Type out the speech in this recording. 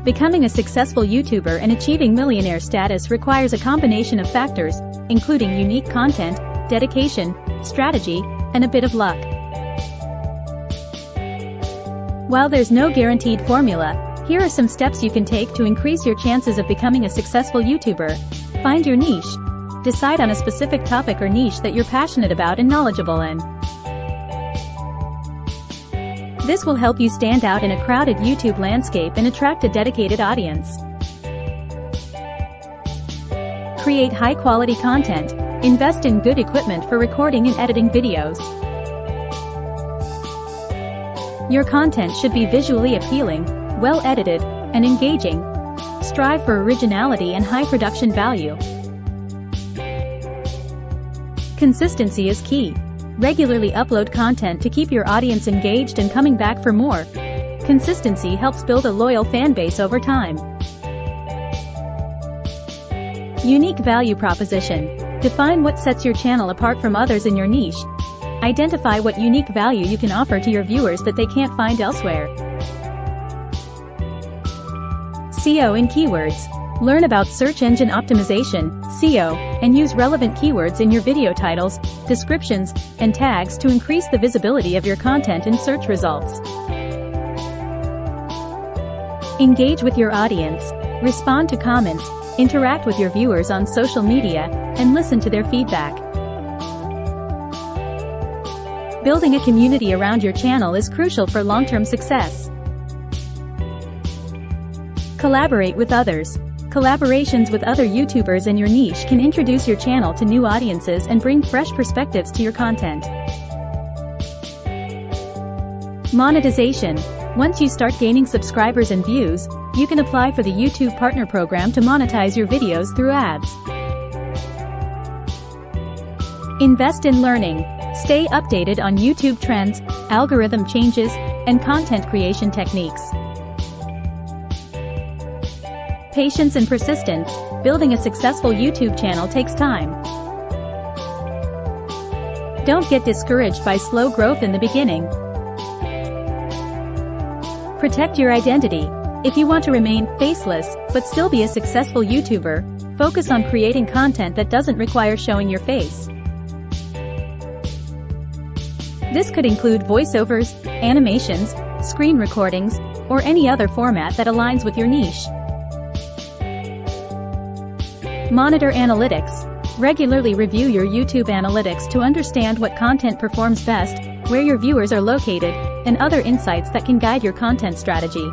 Becoming a successful YouTuber and achieving millionaire status requires a combination of factors, including unique content, dedication, strategy, and a bit of luck. While there's no guaranteed formula, here are some steps you can take to increase your chances of becoming a successful YouTuber. Find your niche. Decide on a specific topic or niche that you're passionate about and knowledgeable in. This will help you stand out in a crowded YouTube landscape and attract a dedicated audience. Create high-quality content. Invest in good equipment for recording and editing videos. Your content should be visually appealing, well-edited, and engaging. Strive for originality and high production value. Consistency is key. Regularly upload content to keep your audience engaged and coming back for more. Consistency helps build a loyal fan base over time. Unique value proposition. Define what sets your channel apart from others in your niche. Identify what unique value you can offer to your viewers that they can't find elsewhere. SEO and keywords. Learn about search engine optimization, SEO, and use relevant keywords in your video titles, descriptions, and tags to increase the visibility of your content in search results. Engage with your audience. Respond to comments, interact with your viewers on social media, and listen to their feedback. Building a community around your channel is crucial for long-term success. Collaborate with others. Collaborations with other YouTubers in your niche can introduce your channel to new audiences and bring fresh perspectives to your content. Monetization. Once you start gaining subscribers and views, you can apply for the YouTube Partner Program to monetize your videos through ads. Invest in learning. Stay updated on YouTube trends, algorithm changes, and content creation techniques. Patience and persistence. Building a successful YouTube channel takes time. Don't get discouraged by slow growth in the beginning. Protect your identity. If you want to remain faceless, but still be a successful YouTuber, focus on creating content that doesn't require showing your face. This could include voiceovers, animations, screen recordings, or any other format that aligns with your niche. Monitor analytics. Regularly review your YouTube analytics to understand what content performs best, where your viewers are located, and other insights that can guide your content strategy.